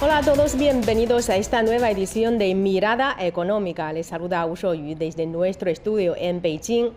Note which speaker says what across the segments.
Speaker 1: Hola a todos, bienvenidos a esta nueva edición de Mirada Económica. Les saluda Wu Shouyu desde nuestro estudio en Beijing.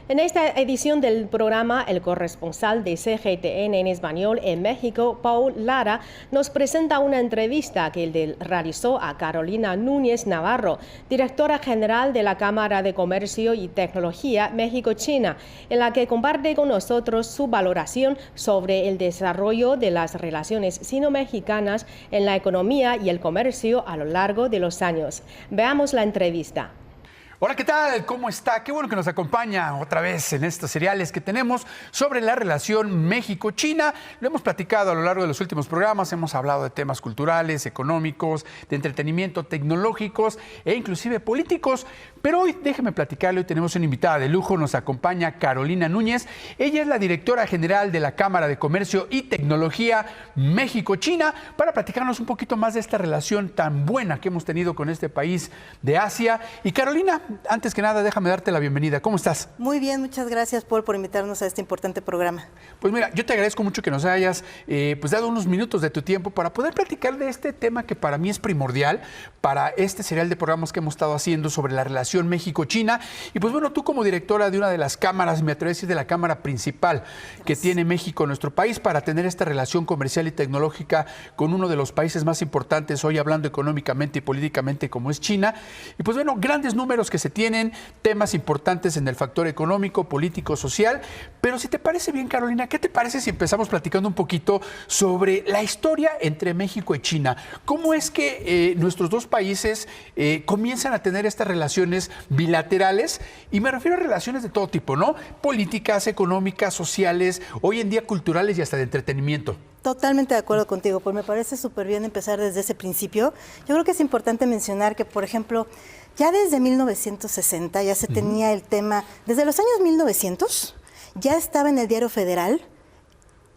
Speaker 1: En esta edición del programa, el corresponsal de CGTN en español en México, Paul Lara, nos presenta una entrevista que él realizó a Carolina Núñez Navarro, directora general de la Cámara de Comercio y Tecnología México-China, en la que comparte con nosotros su valoración sobre el desarrollo de las relaciones sino-mexicanas en la economía y el comercio a lo largo de los años. Veamos la entrevista.
Speaker 2: Hola, ¿qué tal? ¿Cómo está? Qué bueno que nos acompaña otra vez en estos seriales que tenemos sobre la relación México-China. Lo hemos platicado a lo largo de los últimos programas, hemos hablado de temas culturales, económicos, de entretenimiento, tecnológicos e inclusive políticos. Pero hoy, déjeme platicarle, hoy tenemos una invitada de lujo, nos acompaña Carolina Núñez. Ella es la directora general de la Cámara de Comercio y Tecnología México-China para platicarnos un poquito más de esta relación tan buena que hemos tenido con este país de Asia. Y Carolina, antes que nada, déjame darte la bienvenida. ¿Cómo estás?
Speaker 3: Muy bien, muchas gracias, Paul, por invitarnos a este importante programa.
Speaker 2: Pues mira, yo te agradezco mucho que nos hayas dado unos minutos de tu tiempo para poder platicar de este tema que para mí es primordial para este serial de programas que hemos estado haciendo sobre la relación México-China. Y pues bueno, tú como directora de una de las cámaras, me atrevo a decir de la cámara principal que tiene México, nuestro país, para tener esta relación comercial y tecnológica con uno de los países más importantes hoy hablando económicamente y políticamente como es China. Y pues bueno, grandes números que se tienen, temas importantes en el factor económico, político, social. Pero si te parece bien, Carolina, ¿qué te parece si empezamos platicando un poquito sobre la historia entre México y China? ¿Cómo es que nuestros dos países comienzan a tener estas relaciones bilaterales? Y me refiero a relaciones de todo tipo, ¿no? Políticas, económicas, sociales, hoy en día culturales y hasta de entretenimiento.
Speaker 3: Totalmente de acuerdo contigo, pues me parece súper bien empezar desde ese principio. Yo creo que es importante mencionar que, por ejemplo, ya desde 1960 ya se tenía el tema, desde los años 1900 ya estaba en el Diario Federal,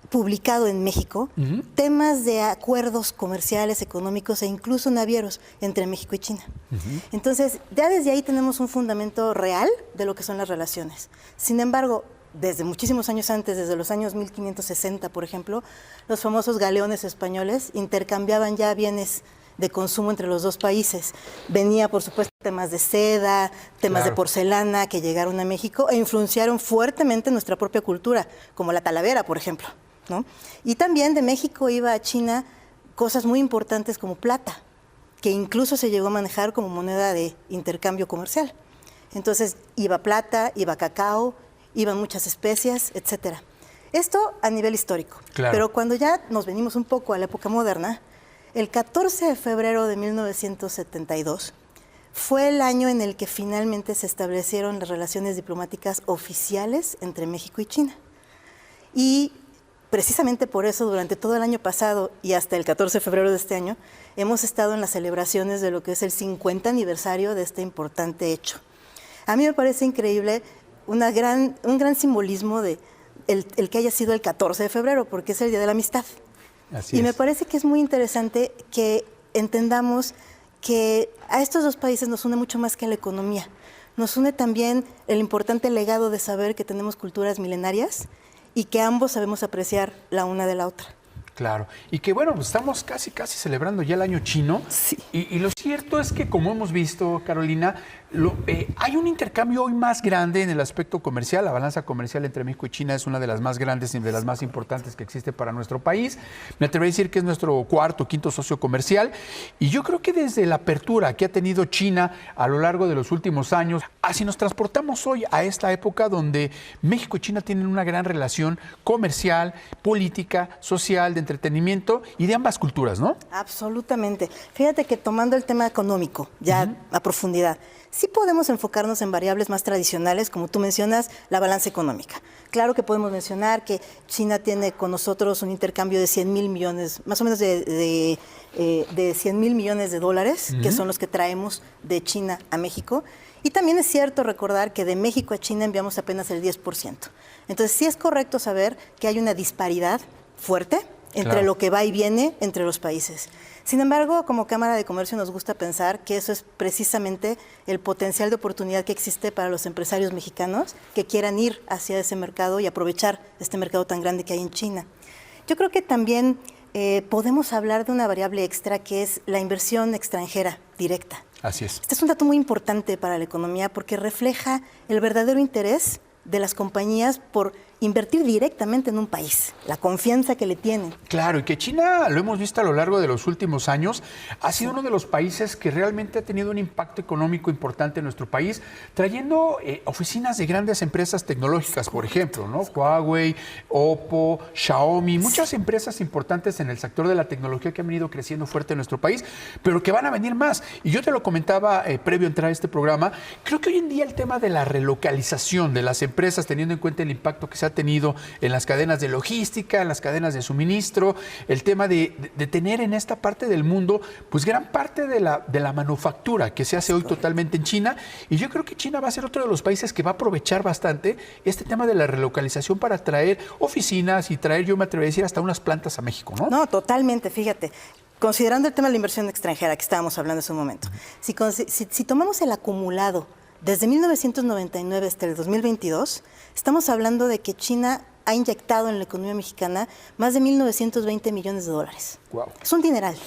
Speaker 3: publicado en México, temas de acuerdos comerciales, económicos e incluso navieros entre México y China. Entonces, ya desde ahí tenemos un fundamento real de lo que son las relaciones. Sin embargo, desde muchísimos años antes, desde los años 1560, por ejemplo, los famosos galeones españoles intercambiaban ya bienes de consumo entre los dos países. Venía, por supuesto, temas de seda, temas de porcelana que llegaron a México e influenciaron fuertemente nuestra propia cultura, como la talavera, por ejemplo, ¿no? Y también de México iba a China cosas muy importantes como plata, que incluso se llegó a manejar como moneda de intercambio comercial. Entonces, iba plata, iba cacao, iban muchas especias, etcétera. Esto a nivel histórico. Claro. Pero cuando ya nos venimos un poco a la época moderna, el 14 de febrero de 1972 fue el año en el que finalmente se establecieron las relaciones diplomáticas oficiales entre México y China. Y precisamente por eso, durante todo el año pasado y hasta el 14 de febrero de este año, hemos estado en las celebraciones de lo que es el 50 aniversario de este importante hecho. A mí me parece increíble un gran simbolismo de el que haya sido el 14 de febrero, porque es el Día de la Amistad. Así es. Me parece que es muy interesante que entendamos que a estos dos países nos une mucho más que la economía. Nos une también el importante legado de saber que tenemos culturas milenarias y que ambos sabemos apreciar la una de la otra.
Speaker 2: Claro, y que bueno, estamos casi celebrando ya el año chino. Sí. Y lo cierto es que, como hemos visto, Carolina, hay un intercambio hoy más grande en el aspecto comercial. La balanza comercial entre México y China es una de las más grandes y de las más importantes que existe para nuestro país. Me atrevo a decir que es nuestro cuarto o quinto socio comercial. Y yo creo que desde la apertura que ha tenido China a lo largo de los últimos años, así nos transportamos hoy a esta época donde México y China tienen una gran relación comercial, política, social, de entretenimiento y de ambas culturas, ¿no?
Speaker 3: Absolutamente. Fíjate que tomando el tema económico ya a profundidad, sí podemos enfocarnos en variables más tradicionales, como tú mencionas, la balanza económica. Claro que podemos mencionar que China tiene con nosotros un intercambio de 100,000 millones, más o menos de 100,000 millones de dólares, que son los que traemos de China a México. Y también es cierto recordar que de México a China enviamos apenas el 10%. Entonces sí es correcto saber que hay una disparidad fuerte entre lo que va y viene entre los países. Sin embargo, como Cámara de Comercio nos gusta pensar que eso es precisamente el potencial de oportunidad que existe para los empresarios mexicanos que quieran ir hacia ese mercado y aprovechar este mercado tan grande que hay en China. Yo creo que también podemos hablar de una variable extra que es la inversión extranjera directa.
Speaker 2: Así es.
Speaker 3: Este es un dato muy importante para la economía porque refleja el verdadero interés de las compañías por invertir directamente en un país, la confianza que le tienen.
Speaker 2: Claro, y que China, lo hemos visto a lo largo de los últimos años, ha sido uno de los países que realmente ha tenido un impacto económico importante en nuestro país, trayendo oficinas de grandes empresas tecnológicas, por ejemplo, ¿no? Huawei, Oppo, Xiaomi, muchas empresas importantes en el sector de la tecnología que han venido creciendo fuerte en nuestro país, pero que van a venir más. Y yo te lo comentaba previo a entrar a este programa, creo que hoy en día el tema de la relocalización de las empresas, teniendo en cuenta el impacto que se ha tenido en las cadenas de logística, en las cadenas de suministro, el tema de tener en esta parte del mundo, pues gran parte de la manufactura que se hace hoy totalmente en China. Y yo creo que China va a ser otro de los países que va a aprovechar bastante este tema de la relocalización para traer oficinas y traer, yo me atrevería a decir, hasta unas plantas a México, ¿no?
Speaker 3: No, totalmente, fíjate. Considerando el tema de la inversión extranjera que estábamos hablando hace un momento, si tomamos el acumulado desde 1999 hasta el 2022, estamos hablando de que China ha inyectado en la economía mexicana más de 1.920 millones de dólares.
Speaker 2: Wow.
Speaker 3: Es un dineral.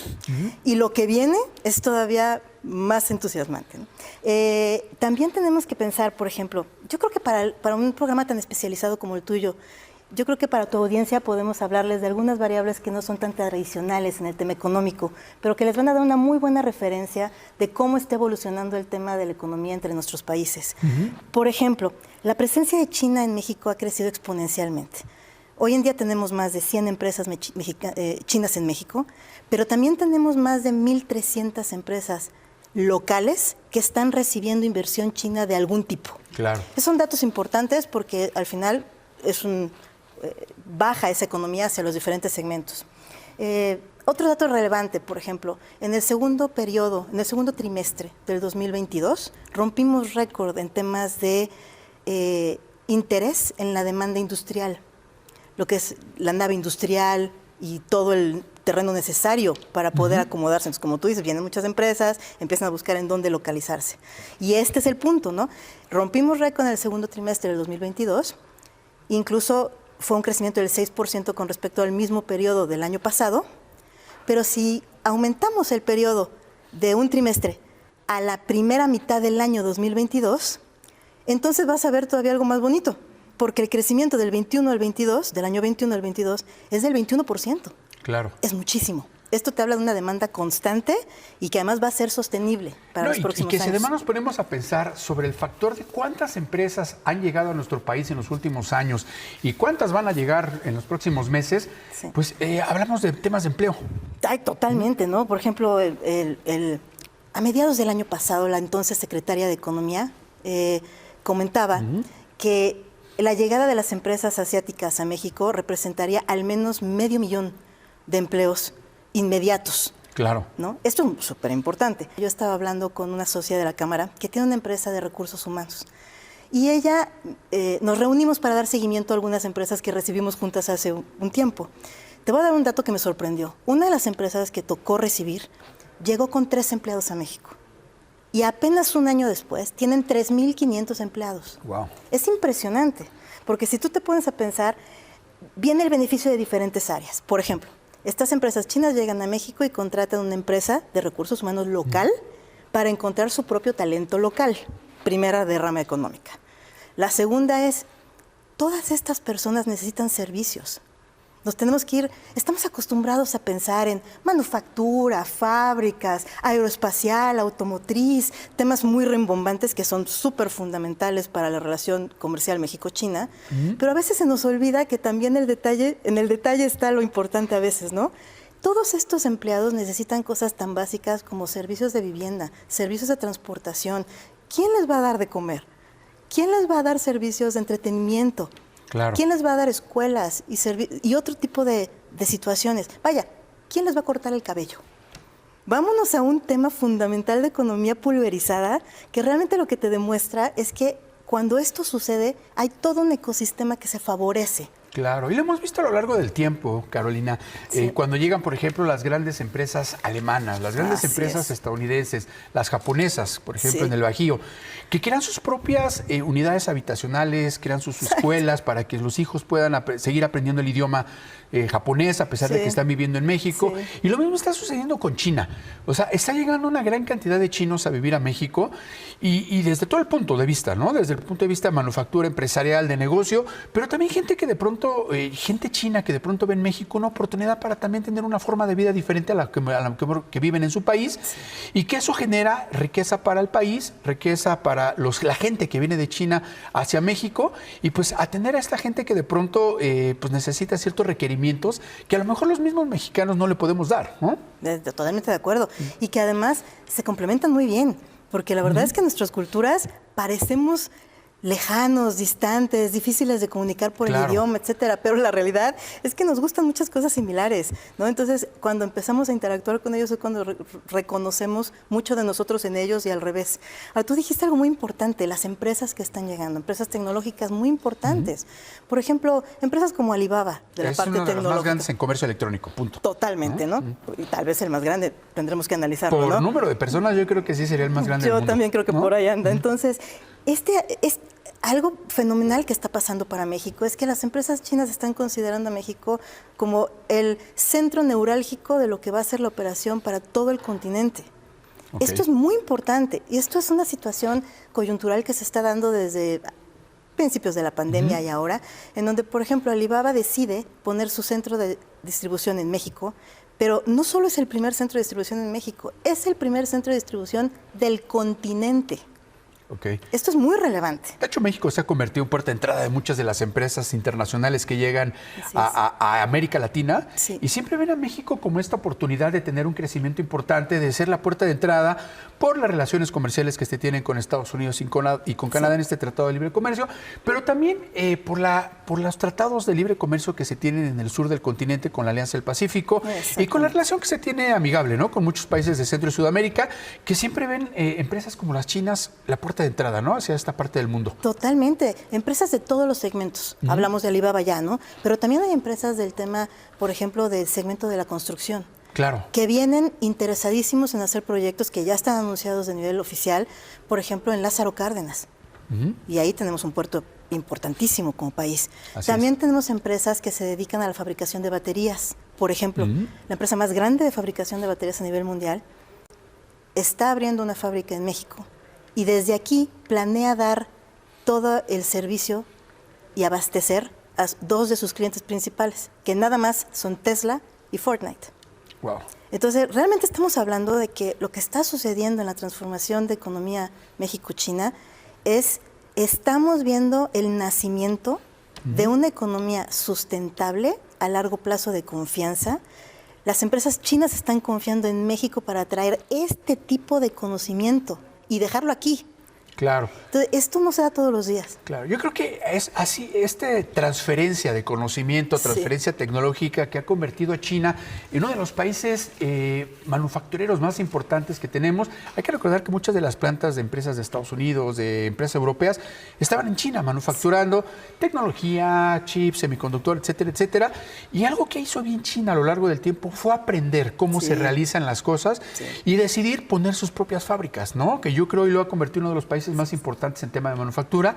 Speaker 3: Y lo que viene es todavía más entusiasmante, ¿no? También tenemos que pensar, por ejemplo, yo creo que para un programa tan especializado como el tuyo, yo creo que para tu audiencia podemos hablarles de algunas variables que no son tan tradicionales en el tema económico, pero que les van a dar una muy buena referencia de cómo está evolucionando el tema de la economía entre nuestros países. Por ejemplo, la presencia de China en México ha crecido exponencialmente. Hoy en día tenemos más de 100 empresas chinas en México, pero también tenemos más de 1.300 empresas locales que están recibiendo inversión china de algún tipo.
Speaker 2: Claro.
Speaker 3: Esos son datos importantes porque al final baja esa economía hacia los diferentes segmentos. Otro dato relevante, por ejemplo, en el segundo trimestre del 2022, rompimos récord en temas de interés en la demanda industrial, lo que es la nave industrial y todo el terreno necesario para poder acomodarse. Entonces, como tú dices, vienen muchas empresas, empiezan a buscar en dónde localizarse. Y este es el punto, ¿no? Rompimos récord en el segundo trimestre del 2022, incluso fue un crecimiento del 6% con respecto al mismo periodo del año pasado, pero si aumentamos el periodo de un trimestre a la primera mitad del año 2022, entonces vas a ver todavía algo más bonito, porque el crecimiento del 21 al 22, del año 21 al 22, es del 21%.
Speaker 2: Claro.
Speaker 3: Es muchísimo. Esto te habla de una demanda constante y que además va a ser sostenible para los próximos años.
Speaker 2: Y que si además nos ponemos a pensar sobre el factor de cuántas empresas han llegado a nuestro país en los últimos años y cuántas van a llegar en los próximos meses, sí, pues hablamos de temas de empleo.
Speaker 3: Ay, totalmente, ¿no? Por ejemplo, a mediados del año pasado, la entonces secretaria de Economía comentaba que la llegada de las empresas asiáticas a México representaría al menos 500,000 de empleos inmediatos.
Speaker 2: Claro.
Speaker 3: ¿No? Esto es súper importante. Yo estaba hablando con una socia de la Cámara que tiene una empresa de recursos humanos y ella nos reunimos para dar seguimiento a algunas empresas que recibimos juntas hace un tiempo. Te voy a dar un dato que me sorprendió. Una de las empresas que tocó recibir llegó con 3 empleados a México y apenas un año después tienen 3,500 empleados.
Speaker 2: Wow.
Speaker 3: Es impresionante, porque si tú te pones a pensar, viene el beneficio de diferentes áreas. Por ejemplo, estas empresas chinas llegan a México y contratan una empresa de recursos humanos local para encontrar su propio talento local. Primera derrama económica. La segunda es, todas estas personas necesitan servicios. Nos tenemos que ir, estamos acostumbrados a pensar en manufactura, fábricas, aeroespacial, automotriz, temas muy rimbombantes que son súper fundamentales para la relación comercial México-China, pero a veces se nos olvida que también en el detalle está lo importante a veces, ¿no? Todos estos empleados necesitan cosas tan básicas como servicios de vivienda, servicios de transportación. ¿Quién les va a dar de comer? ¿Quién les va a dar servicios de entretenimiento?
Speaker 2: Claro.
Speaker 3: ¿Quién les va a dar escuelas y otro tipo de situaciones? Vaya, ¿quién les va a cortar el cabello? Vámonos a un tema fundamental de economía pulverizada que realmente lo que te demuestra es que cuando esto sucede hay todo un ecosistema que se favorece
Speaker 2: Claro, y lo hemos visto a lo largo del tiempo, Carolina, cuando llegan, por ejemplo, las grandes empresas alemanas, las grandes empresas estadounidenses, las japonesas, por ejemplo, en el Bajío, que crean sus propias unidades habitacionales, crean sus escuelas para que los hijos puedan seguir aprendiendo el idioma japonés, a pesar de que están viviendo en México. Y lo mismo está sucediendo con China. O sea, está llegando una gran cantidad de chinos a vivir a México y desde todo el punto de vista, ¿no? Desde el punto de vista de manufactura, empresarial, de negocio, pero también gente que de pronto, gente china que de pronto ve en México una oportunidad para también tener una forma de vida diferente a la que viven en su país y que eso genera riqueza para el país, riqueza para la gente que viene de China hacia México y pues atender a esta gente que de pronto pues necesita ciertos requerimientos que a lo mejor los mismos mexicanos no le podemos dar, ¿no?
Speaker 3: Totalmente de acuerdo. Y que además se complementan muy bien, porque la verdad es que nuestras culturas parecemos lejanos, distantes, difíciles de comunicar por el idioma, etcétera, pero la realidad es que nos gustan muchas cosas similares, ¿no? Entonces, cuando empezamos a interactuar con ellos es cuando reconocemos mucho de nosotros en ellos y al revés. Ahora, tú dijiste algo muy importante, las empresas que están llegando, empresas tecnológicas muy importantes. Por ejemplo, empresas como Alibaba, de la parte tecnológica. Es una de las más
Speaker 2: grandes en comercio electrónico, punto.
Speaker 3: Totalmente, ¿no? Y tal vez el más grande, tendremos que analizarlo,
Speaker 2: Por
Speaker 3: ¿no?
Speaker 2: número de personas, yo creo que sí sería el más grande del mundo.
Speaker 3: Yo también creo que por ahí anda. Entonces, es algo fenomenal que está pasando para México, es que las empresas chinas están considerando a México como el centro neurálgico de lo que va a ser la operación para todo el continente. Esto es muy importante y esto es una situación coyuntural que se está dando desde principios de la pandemia y ahora, en donde, por ejemplo, Alibaba decide poner su centro de distribución en México, pero no solo es el primer centro de distribución en México, es el primer centro de distribución del continente. Esto es muy relevante.
Speaker 2: De hecho, México se ha convertido en puerta de entrada de muchas de las empresas internacionales que llegan a América Latina y siempre ven a México como esta oportunidad de tener un crecimiento importante, de ser la puerta de entrada por las relaciones comerciales que se tienen con Estados Unidos y con Canadá en este Tratado de Libre Comercio, pero también por los tratados de libre comercio que se tienen en el sur del continente con la Alianza del Pacífico y con la relación que se tiene amigable, ¿no? Con muchos países de Centro y Sudamérica que siempre ven empresas como las chinas la puerta de entrada, ¿no? Hacia esta parte del mundo.
Speaker 3: Totalmente. Empresas de todos los segmentos. Hablamos de Alibaba ya, ¿no? Pero también hay empresas del tema, por ejemplo, del segmento de la construcción.
Speaker 2: Claro.
Speaker 3: Que vienen interesadísimos en hacer proyectos que ya están anunciados de nivel oficial, por ejemplo, en Lázaro Cárdenas. Y ahí tenemos un puerto importantísimo como país. También tenemos empresas que se dedican a la fabricación de baterías. Por ejemplo, la empresa más grande de fabricación de baterías a nivel mundial está abriendo una fábrica en México. Y desde aquí planea dar todo el servicio y abastecer a dos de sus clientes principales, que nada más son Tesla y Fortnite.
Speaker 2: Wow.
Speaker 3: Entonces, realmente estamos hablando de que lo que está sucediendo en la transformación de economía México-China estamos viendo el nacimiento de una economía sustentable a largo plazo de confianza. Las empresas chinas están confiando en México para traer este tipo de conocimiento y dejarlo aquí.
Speaker 2: Claro.
Speaker 3: Entonces, esto no se da todos los días.
Speaker 2: Claro, yo creo que es así, transferencia de conocimiento, transferencia tecnológica que ha convertido a China en uno de los países manufactureros más importantes que tenemos. Hay que recordar que muchas de las plantas de empresas de Estados Unidos, de empresas europeas, estaban en China manufacturando tecnología, chips, semiconductores, etcétera, etcétera. Y algo que hizo bien China a lo largo del tiempo fue aprender cómo se realizan las cosas y decidir poner sus propias fábricas, ¿no? Que yo creo y lo ha convertido en uno de los países más importantes en tema de manufactura.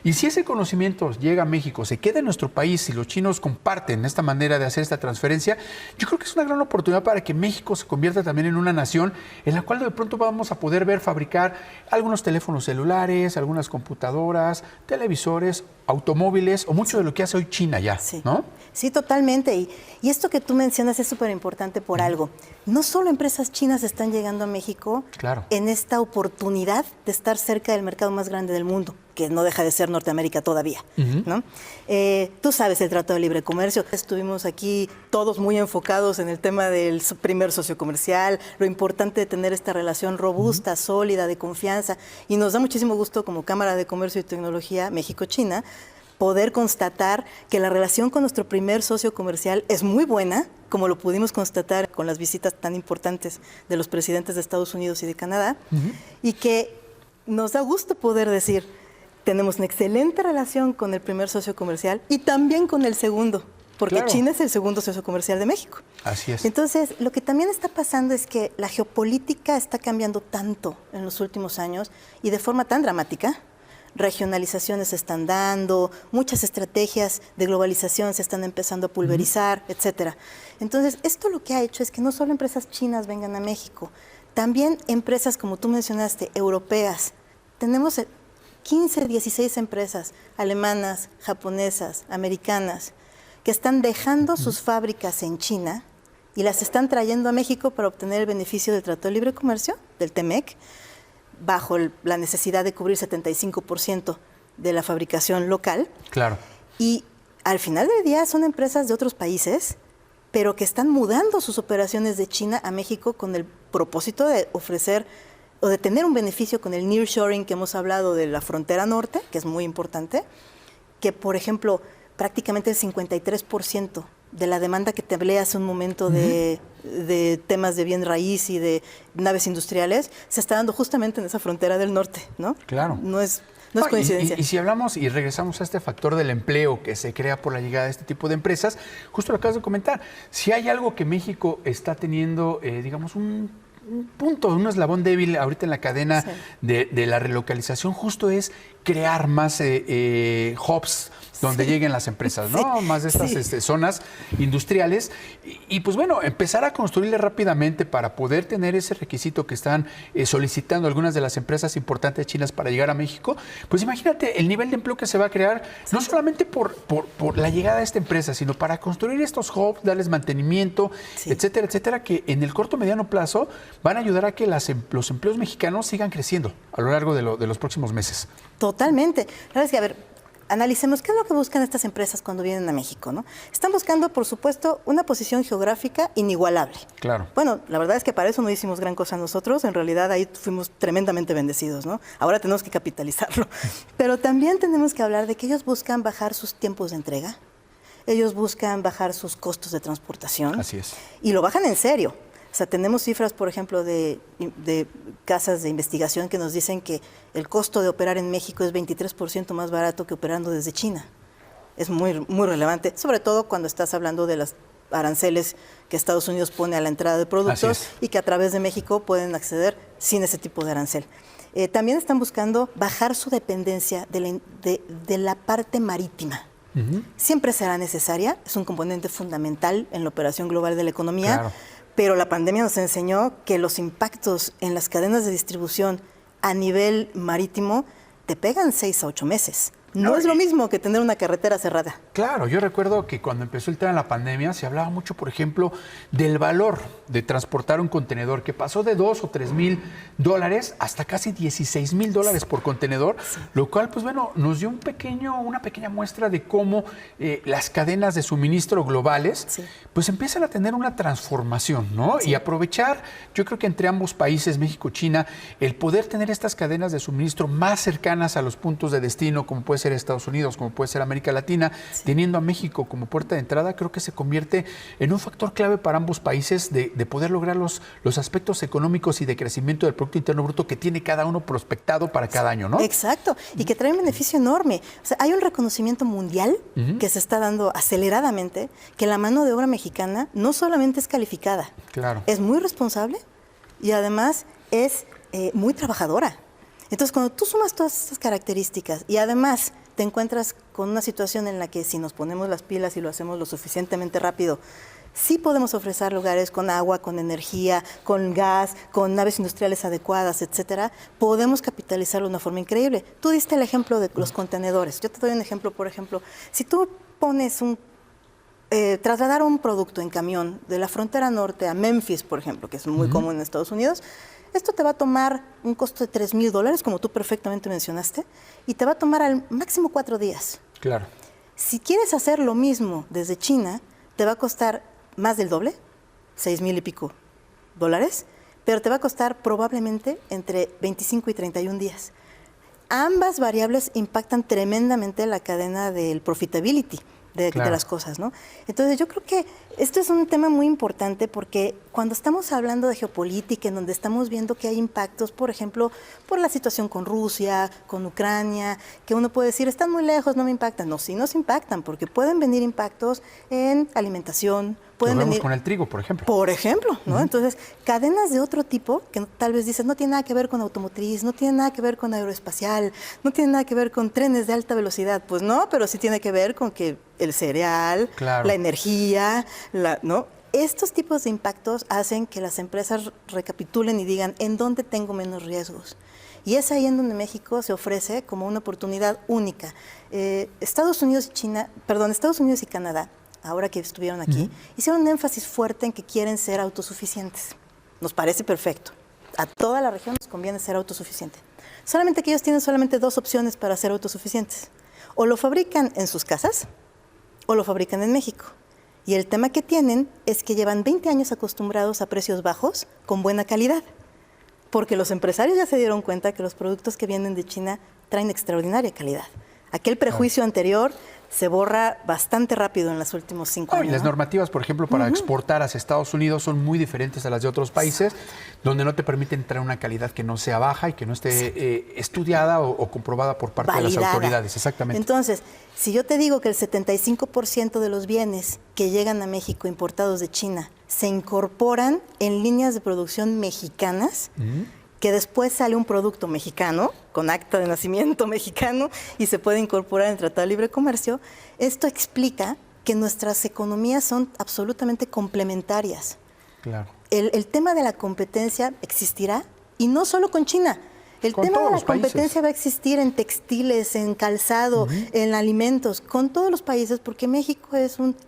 Speaker 2: Y si ese conocimiento llega a México, se queda en nuestro país y los chinos comparten esta manera de hacer esta transferencia, yo creo que es una gran oportunidad para que México se convierta también en una nación en la cual de pronto vamos a poder ver fabricar algunos teléfonos celulares, algunas computadoras, televisores, automóviles o mucho de lo que hace hoy China ya, ¿no?
Speaker 3: Sí, totalmente. Y esto que tú mencionas es súper importante por algo. No solo empresas chinas están llegando a México en esta oportunidad de estar cerca del mercado más grande del mundo, que no deja de ser Norteamérica todavía, ¿no? Tú sabes el Tratado de Libre Comercio. Estuvimos aquí todos muy enfocados en el tema del primer socio comercial, lo importante de tener esta relación robusta, sólida, de confianza. Y nos da muchísimo gusto como Cámara de Comercio y Tecnología México-China poder constatar que la relación con nuestro primer socio comercial es muy buena, como lo pudimos constatar con las visitas tan importantes de los presidentes de Estados Unidos y de Canadá, y que nos da gusto poder decir, tenemos una excelente relación con el primer socio comercial y también con el segundo, porque
Speaker 2: claro,
Speaker 3: China es el segundo socio comercial de México.
Speaker 2: Así es.
Speaker 3: Entonces, lo que también está pasando es que la geopolítica está cambiando tanto en los últimos años y de forma tan dramática. Regionalizaciones se están dando, muchas estrategias de globalización se están empezando a pulverizar, etcétera. Entonces, esto lo que ha hecho es que no solo empresas chinas vengan a México, también empresas, como tú mencionaste, europeas. Tenemos 15, 16 empresas alemanas, japonesas, americanas, que están dejando sus fábricas en China y las están trayendo a México para obtener el beneficio del Tratado de Libre Comercio, del TEMEC, bajo la necesidad de cubrir 75% de la fabricación local.
Speaker 2: Claro.
Speaker 3: Y al final del día son empresas de otros países, pero que están mudando sus operaciones de China a México con el propósito de ofrecer o de tener un beneficio con el nearshoring que hemos hablado de la frontera norte, que es muy importante, que por ejemplo prácticamente el 53% de la demanda que te hablé hace un momento de temas de bien raíz y de naves industriales se está dando justamente en esa frontera del norte, ¿no?
Speaker 2: Claro.
Speaker 3: No es coincidencia.
Speaker 2: Y si hablamos y regresamos a este factor del empleo que se crea por la llegada de este tipo de empresas, justo lo acabas de comentar, si hay algo que México está teniendo, digamos, un punto, un eslabón débil ahorita en la cadena de la relocalización, justo es crear más hubs donde lleguen las empresas, ¿no? Más de estas zonas industriales y pues bueno, empezar a construirle rápidamente para poder tener ese requisito que están solicitando algunas de las empresas importantes chinas para llegar a México. Pues imagínate el nivel de empleo que se va a crear, no solamente por la llegada de esta empresa, sino para construir estos hubs, darles mantenimiento, etcétera, etcétera, que en el corto mediano plazo van a ayudar a que los empleos mexicanos sigan creciendo a lo largo de los próximos meses.
Speaker 3: Totalmente. La verdad es que, a ver, analicemos qué es lo que buscan estas empresas cuando vienen a México, ¿no? Están buscando, por supuesto, una posición geográfica inigualable.
Speaker 2: Claro.
Speaker 3: Bueno, la verdad es que para eso no hicimos gran cosa nosotros, en realidad ahí fuimos tremendamente bendecidos, ¿no? Ahora tenemos que capitalizarlo. Pero también tenemos que hablar de que ellos buscan bajar sus tiempos de entrega, ellos buscan bajar sus costos de transportación.
Speaker 2: Así es.
Speaker 3: Y lo bajan en serio. O sea, tenemos cifras, por ejemplo, de casas de investigación que nos dicen que el costo de operar en México es 23% más barato que operando desde China. Es muy, muy relevante, sobre todo cuando estás hablando de los aranceles que Estados Unidos pone a la entrada de productos y que a través de México pueden acceder sin ese tipo de arancel. También están buscando bajar su dependencia de la parte marítima. Siempre será necesaria, es un componente fundamental en la operación global de la economía.
Speaker 2: Claro.
Speaker 3: Pero la pandemia nos enseñó que los impactos en las cadenas de distribución a nivel marítimo te pegan 6 a 8 meses. No es lo mismo que tener una carretera cerrada.
Speaker 2: Claro, yo recuerdo que cuando empezó el tema de la pandemia se hablaba mucho, por ejemplo, del valor de transportar un contenedor que pasó de $2,000 o $3,000 hasta casi $16,000 por contenedor, lo cual, pues bueno, nos dio una pequeña muestra de cómo las cadenas de suministro globales, pues empiezan a tener una transformación, ¿no? Y aprovechar, yo creo que entre ambos países, México y China, el poder tener estas cadenas de suministro más cercanas a los puntos de destino, como puede ser Estados Unidos, como puede ser América Latina, teniendo a México como puerta de entrada, creo que se convierte en un factor clave para ambos países de poder lograr los aspectos económicos y de crecimiento del Producto Interno Bruto que tiene cada uno prospectado para cada año, ¿no?
Speaker 3: Exacto, y que trae un beneficio enorme. O sea, hay un reconocimiento mundial que se está dando aceleradamente, que la mano de obra mexicana no solamente es calificada, es muy responsable y además es muy trabajadora. Entonces, cuando tú sumas todas estas características y además te encuentras con una situación en la que si nos ponemos las pilas y lo hacemos lo suficientemente rápido, sí podemos ofrecer lugares con agua, con energía, con gas, con naves industriales adecuadas, etcétera, podemos capitalizarlo de una forma increíble. Tú diste el ejemplo de los contenedores. Yo te doy un ejemplo, por ejemplo, si tú pones trasladar un producto en camión de la frontera norte a Memphis, por ejemplo, que es muy común en Estados Unidos, esto te va a tomar un costo de $3,000, como tú perfectamente mencionaste, y te va a tomar al máximo 4 días.
Speaker 2: Claro.
Speaker 3: Si quieres hacer lo mismo desde China, te va a costar más del doble, $6,000 y pico, pero te va a costar probablemente entre 25 y 31 días. Ambas variables impactan tremendamente la cadena del profitability, de las cosas, ¿no? Entonces yo creo que esto es un tema muy importante porque cuando estamos hablando de geopolítica, en donde estamos viendo que hay impactos, por ejemplo, por la situación con Rusia, con Ucrania, que uno puede decir, están muy lejos, no me impactan. No, sí nos impactan, porque pueden venir impactos en alimentación, pueden
Speaker 2: Lo vemos
Speaker 3: venir
Speaker 2: con el trigo, por ejemplo.
Speaker 3: Por ejemplo, ¿no? Entonces, cadenas de otro tipo, que tal vez dices, no tiene nada que ver con automotriz, no tiene nada que ver con aeroespacial, no tiene nada que ver con trenes de alta velocidad. Pues no, pero sí tiene que ver con que el cereal, la energía, ¿no? Estos tipos de impactos hacen que las empresas recapitulen y digan, ¿en dónde tengo menos riesgos? Y es ahí en donde México se ofrece como una oportunidad única. Estados Unidos y Canadá, ahora que estuvieron aquí, hicieron un énfasis fuerte en que quieren ser autosuficientes. Nos parece perfecto. A toda la región nos conviene ser autosuficiente. Solamente que ellos tienen solamente dos opciones para ser autosuficientes. O lo fabrican en sus casas o lo fabrican en México. Y el tema que tienen es que llevan 20 años acostumbrados a precios bajos con buena calidad. Porque los empresarios ya se dieron cuenta que los productos que vienen de China traen extraordinaria calidad. Aquel prejuicio anterior se borra bastante rápido en los últimos 5 años.
Speaker 2: Y las normativas, por ejemplo, para exportar hacia Estados Unidos son muy diferentes a las de otros países, donde no te permiten traer una calidad que no sea baja y que no esté estudiada o comprobada por parte de las autoridades. Exactamente.
Speaker 3: Entonces, si yo te digo que el 75% de los bienes que llegan a México importados de China se incorporan en líneas de producción mexicanas, que después sale un producto mexicano, con acta de nacimiento mexicano, y se puede incorporar en el Tratado de Libre Comercio, esto explica que nuestras economías son absolutamente complementarias.
Speaker 2: Claro.
Speaker 3: El tema de la competencia existirá, y no solo con China. El tema de la competencia va a existir en textiles, en calzado, en alimentos, con todos los países, porque México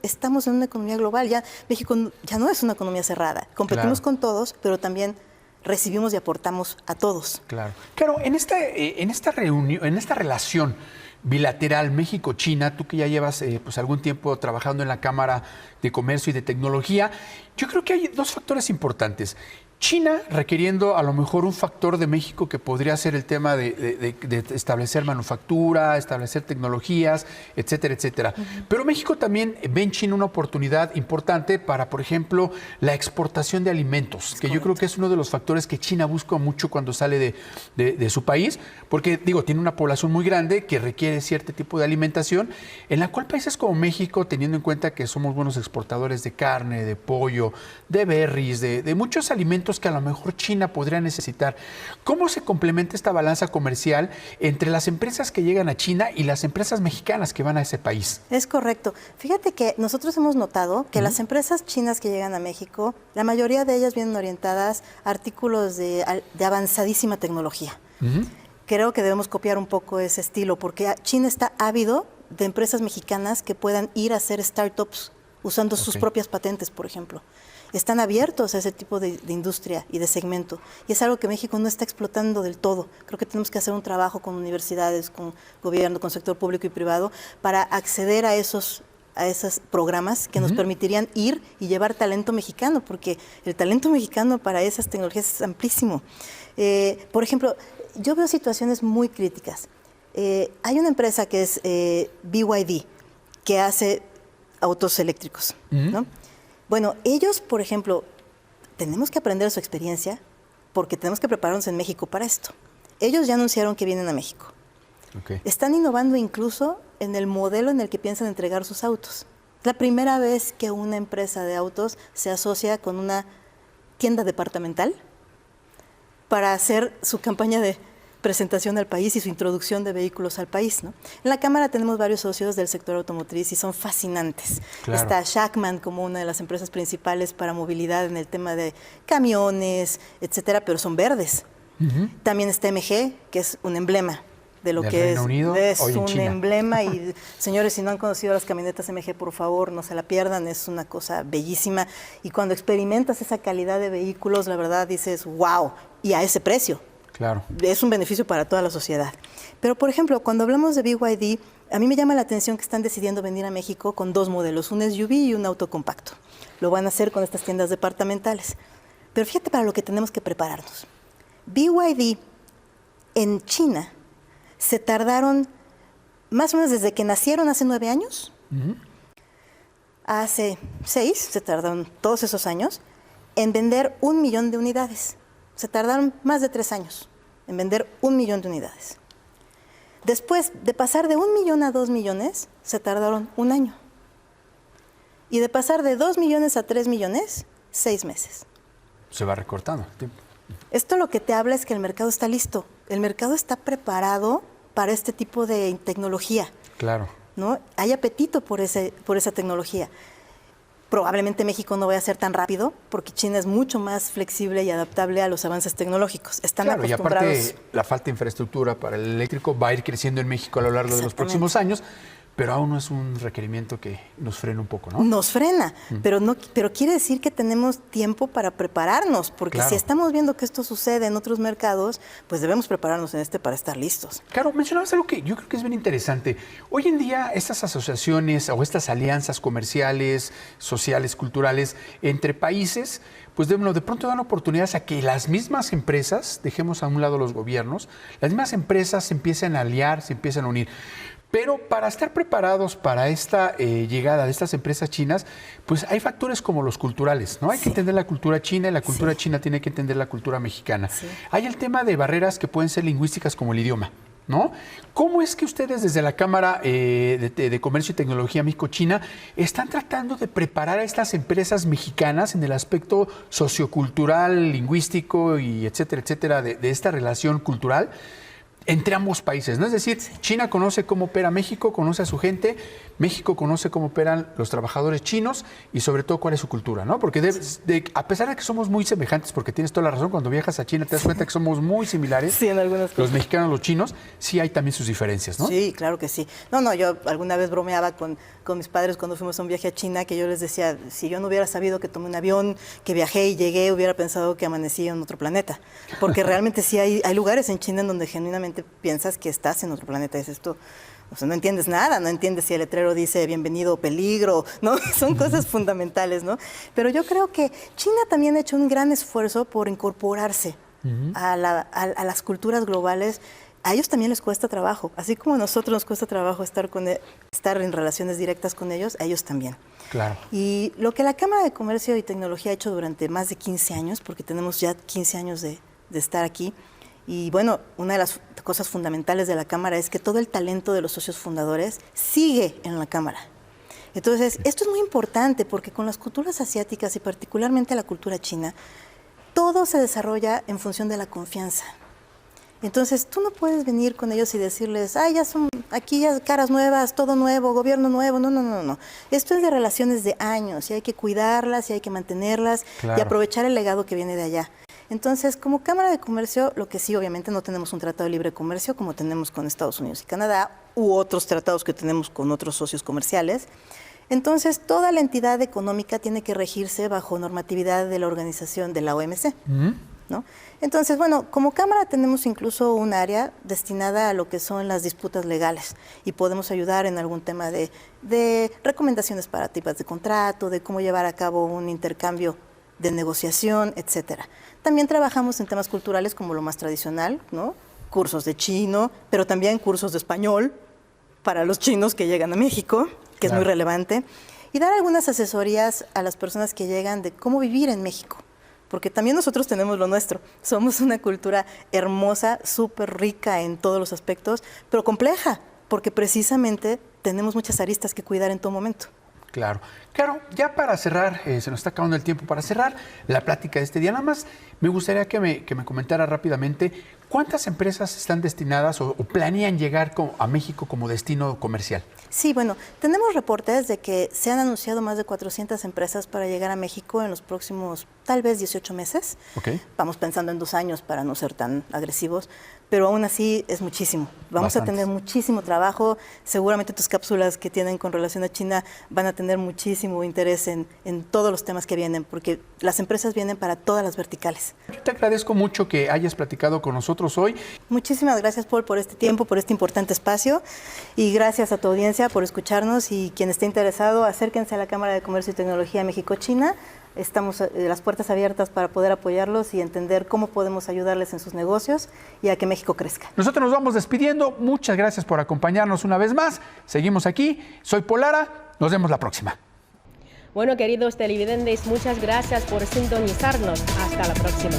Speaker 3: estamos en una economía global. Ya México ya no es una economía cerrada. Competimos con todos, pero también recibimos y aportamos a todos.
Speaker 2: Claro. Claro, en esta relación bilateral México-China, tú que ya llevas pues algún tiempo trabajando en la Cámara de Comercio y de Tecnología, yo creo que hay dos factores importantes. China requiriendo a lo mejor un factor de México que podría ser el tema de establecer manufactura, establecer tecnologías, etcétera, etcétera. Pero México también ve en China una oportunidad importante para, por ejemplo, la exportación de alimentos, que yo creo que es uno de los factores que China busca mucho cuando sale de su país, porque, digo, tiene una población muy grande que requiere cierto tipo de alimentación, en la cual países como México, teniendo en cuenta que somos buenos exportadores de carne, de pollo, de berries, de muchos alimentos que a lo mejor China podría necesitar. ¿Cómo se complementa esta balanza comercial entre las empresas que llegan a China y las empresas mexicanas que van a ese país?
Speaker 3: Es correcto. Fíjate que nosotros hemos notado que las empresas chinas que llegan a México, la mayoría de ellas vienen orientadas a artículos de avanzadísima tecnología. Creo que debemos copiar un poco ese estilo, porque China está ávido de empresas mexicanas que puedan ir a hacer startups usando sus propias patentes, por ejemplo. Están abiertos a ese tipo de industria y de segmento. Y es algo que México no está explotando del todo. Creo que tenemos que hacer un trabajo con universidades, con gobierno, con sector público y privado, para acceder a esos programas que nos permitirían ir y llevar talento mexicano, porque el talento mexicano para esas tecnologías es amplísimo. Por ejemplo, yo veo situaciones muy críticas. Hay una empresa que es BYD, que hace autos eléctricos, ¿no? Bueno, ellos, por ejemplo, tenemos que aprender su experiencia porque tenemos que prepararnos en México para esto. Ellos ya anunciaron que vienen a México. Están innovando incluso en el modelo en el que piensan entregar sus autos. Es la primera vez que una empresa de autos se asocia con una tienda departamental para hacer su campaña de presentación al país y su introducción de vehículos al país, ¿no? En la Cámara tenemos varios socios del sector automotriz y son fascinantes. Está Shackman como una de las empresas principales para movilidad en el tema de camiones, etcétera, pero son verdes. También está MG, que es un emblema de lo que
Speaker 2: Reino Unido,
Speaker 3: es
Speaker 2: hoy en
Speaker 3: un
Speaker 2: China.
Speaker 3: emblema. Y señores, si no han conocido las camionetas MG, por favor, no se la pierdan, es una cosa bellísima. Y cuando experimentas esa calidad de vehículos, la verdad dices, wow, y a ese precio.
Speaker 2: Claro.
Speaker 3: Es un beneficio para toda la sociedad. Pero, por ejemplo, cuando hablamos de BYD, a mí me llama la atención que están decidiendo venir a México con dos modelos, un SUV y un auto compacto. Lo van a hacer con estas tiendas departamentales. Pero fíjate para lo que tenemos que prepararnos. BYD en China se tardaron más o menos desde que nacieron hace 9 años Hace 6, se tardaron todos esos años, en vender 1 millón de unidades. Se tardaron más de 3 años en vender 1 millón de unidades. Después de pasar de 1 millón a 2 millones, se tardaron 1 año. Y de pasar de 2 millones a 3 millones, 6 meses.
Speaker 2: Se va recortando el tiempo.
Speaker 3: Esto lo que te habla es que el mercado está listo. El mercado está preparado para este tipo de tecnología.
Speaker 2: Claro.
Speaker 3: ¿No? Hay apetito por esa tecnología. Probablemente México no vaya a ser tan rápido porque China es mucho más flexible y adaptable a los avances tecnológicos. Están acostumbrados.
Speaker 2: Y aparte la falta de infraestructura para el eléctrico va a ir creciendo en México a lo largo de los próximos años, pero aún no es un requerimiento que nos frena un poco, ¿no?
Speaker 3: Nos frena, pero quiere decir que tenemos tiempo para prepararnos, porque si estamos viendo que esto sucede en otros mercados, pues debemos prepararnos en este para estar listos.
Speaker 2: Claro, mencionabas algo que yo creo que es bien interesante. Hoy en día estas asociaciones o estas alianzas comerciales, sociales, culturales entre países, pues de pronto dan oportunidades a que las mismas empresas, dejemos a un lado los gobiernos, las mismas empresas se empiecen a aliar, se empiecen a unir. Pero para estar preparados para esta llegada de estas empresas chinas, pues hay factores como los culturales, ¿no? Hay que entender la cultura china y la cultura china tiene que entender la cultura mexicana. Hay el tema de barreras que pueden ser lingüísticas como el idioma, ¿no? ¿Cómo es que ustedes desde la Cámara de Comercio y Tecnología México-China están tratando de preparar a estas empresas mexicanas en el aspecto sociocultural, lingüístico y etcétera, de esta relación cultural entre ambos países, ¿no? Es decir, China conoce cómo opera México, conoce a su gente, México conoce cómo operan los trabajadores chinos y sobre todo cuál es su cultura, ¿no? Porque a pesar de que somos muy semejantes, porque tienes toda la razón, cuando viajas a China te das cuenta que somos muy similares,
Speaker 3: en algunas cosas.
Speaker 2: Los mexicanos, los chinos, sí hay también sus diferencias, ¿no?
Speaker 3: Sí, claro que sí. Yo alguna vez bromeaba con mis padres cuando fuimos a un viaje a China, que yo les decía, si yo no hubiera sabido que tomé un avión, que viajé y llegué, hubiera pensado que amanecí en otro planeta. Porque realmente sí hay lugares en China en donde genuinamente piensas que estás en otro planeta. Dices tú, o sea, no entiendes nada, no entiendes si el letrero dice bienvenido o peligro, ¿no? Son cosas fundamentales, ¿no? Pero yo creo que China también ha hecho un gran esfuerzo por incorporarse a las culturas globales. A ellos también les cuesta trabajo, así como a nosotros nos cuesta trabajo estar en relaciones directas con ellos, a ellos también.
Speaker 2: Claro.
Speaker 3: Y lo que la Cámara de Comercio y Tecnología ha hecho durante más de 15 años, porque tenemos ya 15 años de estar aquí, y bueno, una de las cosas fundamentales de la Cámara es que todo el talento de los socios fundadores sigue en la Cámara. Entonces, esto es muy importante porque con las culturas asiáticas y particularmente la cultura china, todo se desarrolla en función de la confianza. Entonces, tú no puedes venir con ellos y decirles, aquí ya caras nuevas, todo nuevo, gobierno nuevo. No. Esto es de relaciones de años y hay que cuidarlas y hay que mantenerlas y aprovechar el legado que viene de allá. Entonces, como Cámara de Comercio, lo que sí, obviamente no tenemos un tratado de libre comercio como tenemos con Estados Unidos y Canadá u otros tratados que tenemos con otros socios comerciales. Entonces, toda la entidad económica tiene que regirse bajo normatividad de la organización de la OMC, ¿no? Entonces, bueno, como Cámara tenemos incluso un área destinada a lo que son las disputas legales y podemos ayudar en algún tema de recomendaciones para tipos de contrato, de cómo llevar a cabo un intercambio de negociación, etcétera. También trabajamos en temas culturales como lo más tradicional, ¿no? Cursos de chino, pero también cursos de español para los chinos que llegan a México, que es muy relevante, y dar algunas asesorías a las personas que llegan de cómo vivir en México, porque también nosotros tenemos lo nuestro. Somos una cultura hermosa, súper rica en todos los aspectos, pero compleja, porque precisamente tenemos muchas aristas que cuidar en todo momento.
Speaker 2: Claro, ya para cerrar, se nos está acabando el tiempo, para cerrar la plática de este día, nada más me gustaría que me comentara rápidamente cuántas empresas están destinadas o planean llegar a México como destino comercial.
Speaker 3: Sí, bueno, tenemos reportes de que se han anunciado más de 400 empresas para llegar a México en los próximos, tal vez 18 meses.
Speaker 2: Okay.
Speaker 3: Vamos pensando en 2 años para no ser tan agresivos, pero aún así es muchísimo. Vamos a tener muchísimo trabajo. Seguramente tus cápsulas que tienen con relación a China van a tener muchísimo interés en todos los temas que vienen, porque las empresas vienen para todas las verticales.
Speaker 2: Yo te agradezco mucho que hayas platicado con nosotros hoy.
Speaker 3: Muchísimas gracias, Paul, por este tiempo, por este importante espacio, y gracias a tu audiencia por escucharnos, y quien esté interesado, acérquense a la Cámara de Comercio y Tecnología México-China. Estamos las puertas abiertas para poder apoyarlos y entender cómo podemos ayudarles en sus negocios y a que México crezca.
Speaker 2: Nosotros nos vamos despidiendo. Muchas gracias por acompañarnos una vez más. Seguimos aquí. Soy Paul Lara. Nos vemos la próxima.
Speaker 1: Bueno, queridos televidentes, muchas gracias por sintonizarnos. Hasta la próxima.